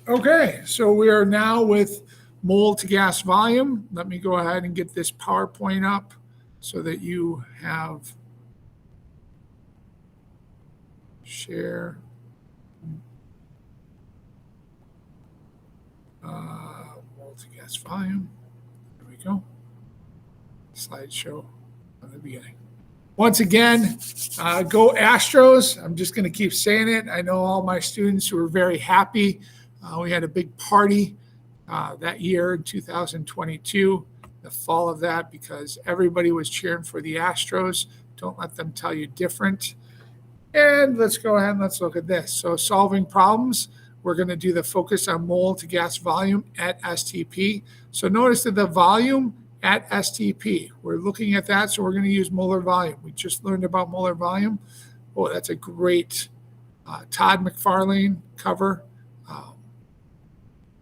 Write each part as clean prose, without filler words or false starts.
Okay, so we are now with mole to gas volume. Let me go ahead and get this PowerPoint up so that you have share. Mole to gas volume. There we go. Slideshow on the beginning. Once again, go Astros. I'm just going to keep saying it. I know all my students who are very happy. We had a big party that year in 2022, the fall of that, because everybody was cheering for the Astros. Don't let them tell you different. And let's go ahead and let's look at this. So solving problems, we're going to do the focus on mole to gas volume at STP. So notice that the volume at STP, we're looking at that, so we're going to use molar volume. We just learned about molar volume. Oh, that's a great Todd McFarlane cover.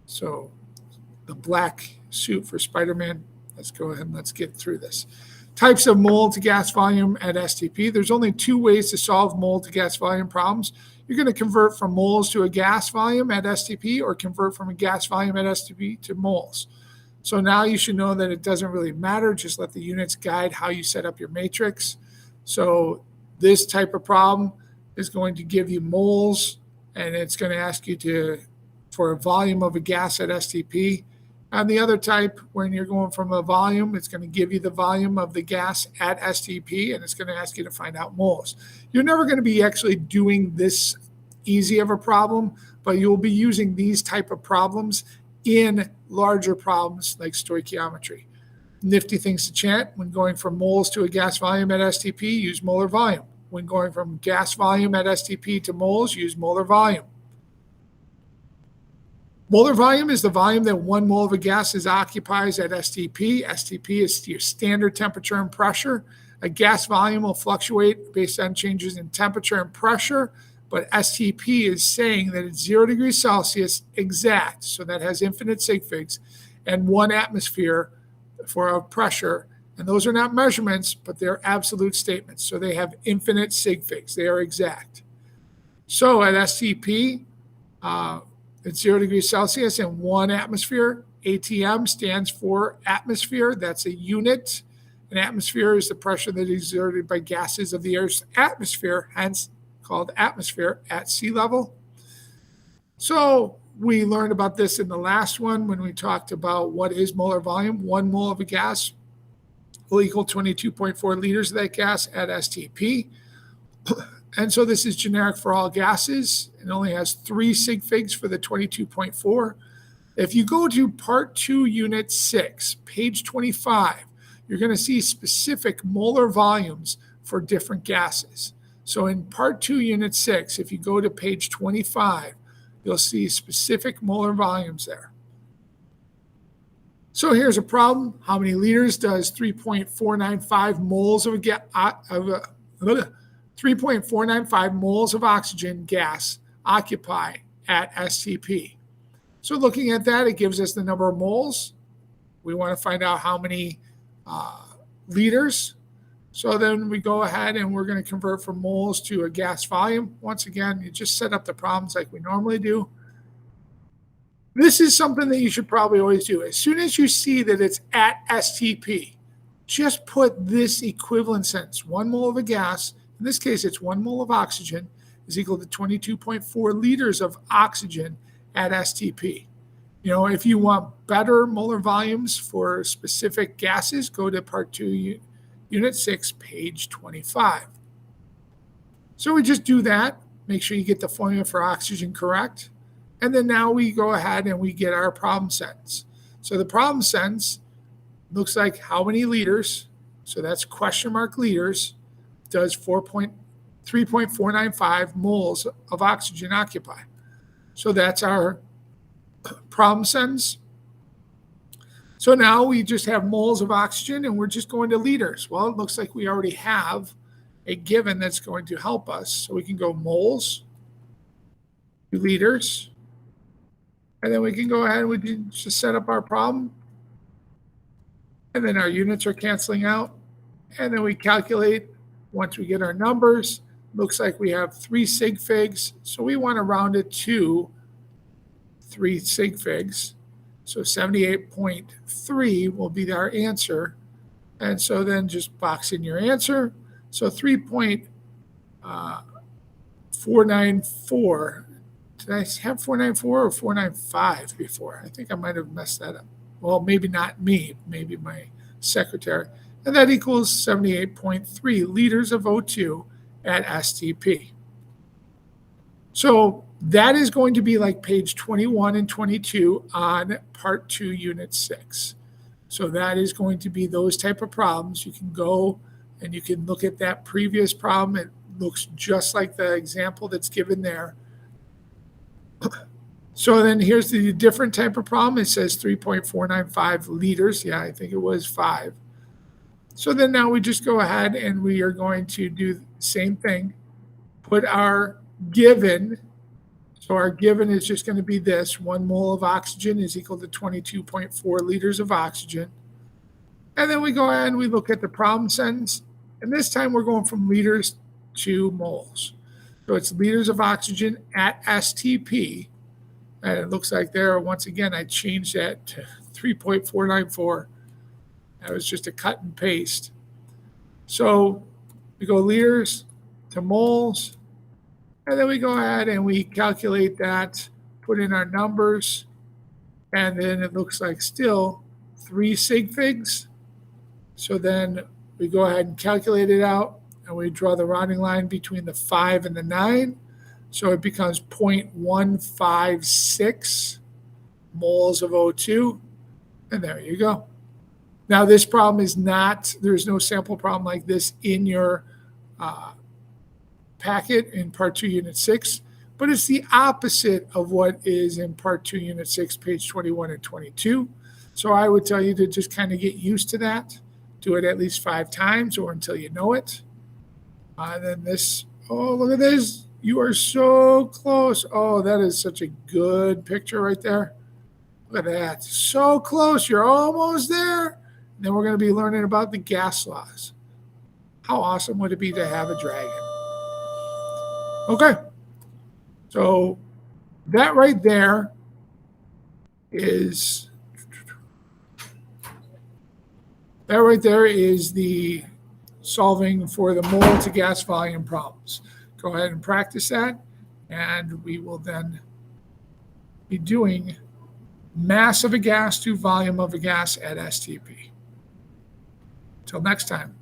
So the black suit for Spider-Man. Let's go ahead and let's get through this. Types of mole to gas volume at STP. There's only two ways to solve mole to gas volume problems. You're going to convert from moles to a gas volume at STP or convert from a gas volume at STP to moles. So now you should know that it doesn't really matter. Just let the units guide how you set up your matrix. So this type of problem is going to give you moles, and it's going to ask you for a volume of a gas at STP. And the other type, when you're going from a volume, it's going to give you the volume of the gas at STP, and it's going to ask you to find out moles. You're never going to be actually doing this easy of a problem, but you'll be using these type of problems in larger problems like stoichiometry. Nifty things to chant: when going from moles to a gas volume at STP, use molar volume. When going from gas volume at STP to moles, use molar volume. Molar volume is the volume that 1 mole of a gas occupies at STP. STP is your standard temperature and pressure. A gas volume will fluctuate based on changes in temperature and pressure, but STP is saying that it's 0 degrees Celsius exact, so that has infinite sig figs, and 1 atmosphere for a pressure. And those are not measurements, but they're absolute statements, so they have infinite sig figs. They are exact. So at STP, it's 0 degrees Celsius and 1 atmosphere. ATM stands for atmosphere. That's a unit. An atmosphere is the pressure that is exerted by gases of the Earth's atmosphere, hence called atmosphere at sea level. So we learned about this in the last one when we talked about what is molar volume. 1 mole of a gas will equal 22.4 liters of that gas at STP. And so this is generic for all gases. It only has 3 sig figs for the 22.4. If you go to part 2, unit 6, page 25, you're going to see specific molar volumes for different gases. So in part 2, unit 6, if you go to page 25, you'll see specific molar volumes there. So here's a problem. How many liters does 3.495 moles of 3.495 moles of oxygen gas occupy at STP? So looking at that, it gives us the number of moles. We want to find out how many liters. So then we go ahead and we're going to convert from moles to a gas volume. Once again, you just set up the problems like we normally do. This is something that you should probably always do. As soon as you see that it's at STP, just put this equivalent sentence: 1 mole of a gas, in this case it's 1 mole of oxygen, is equal to 22.4 liters of oxygen at STP. You know, if you want better molar volumes for specific gases, go to part 2, unit 6, page 25. So we just do that. Make sure you get the formula for oxygen correct. And then now we go ahead and we get our problem sentence. So the problem sentence looks like how many liters, so that's question mark liters, does 3.495 moles of oxygen occupy. So that's our problem sentence. So now we just have moles of oxygen and we're just going to liters. Well, it looks like we already have a given that's going to help us. So we can go moles to liters. And then we can go ahead and we can just set up our problem. And then our units are canceling out. And then we calculate. Once we get our numbers, looks like we have 3 sig figs. So we want to round it to 3 sig figs. So 78.3 will be our answer. And so then just box in your answer. So 3.494. Did I have 494 or 495 before? I think I might have messed that up. Well, maybe not me, maybe my secretary. And that equals 78.3 liters of O2 at STP. So that is going to be like page 21 and 22 on part 2, unit 6. So that is going to be those type of problems. You can go and you can look at that previous problem. It looks just like the example that's given there. So then here's the different type of problem. It says 3.495 liters. Yeah, I think it was 5. So then now we just go ahead and we are going to do the same thing. Put our given. So our given is just going to be this. 1 mole of oxygen is equal to 22.4 liters of oxygen. And then we go ahead and we look at the problem sentence. And this time we're going from liters to moles. So it's liters of oxygen at STP. And it looks like there, once again, I changed that to 3.494. That was just a cut and paste. So we go liters to moles. And then we go ahead and we calculate that, put in our numbers. And then it looks like still 3 sig figs. So then we go ahead and calculate it out. And we draw the rounding line between the 5 and the 9. So it becomes 0.156 moles of O2. And there you go. Now, this problem is not, there's no sample problem like this in your packet in part 2, unit 6, but it's the opposite of what is in part 2, unit 6, page 21 and 22. So I would tell you to just kind of get used to that. Do it at least 5 times or until you know it. And then this, oh, look at this. You are so close. Oh, that is such a good picture right there. Look at that. So close. You're almost there. And then we're going to be learning about the gas laws. How awesome would it be to have a dragon? Okay. So that right there is the solving for the mole to gas volume problems. Go ahead and practice that, and we will then be doing mass of a gas to volume of a gas at STP. Till next time.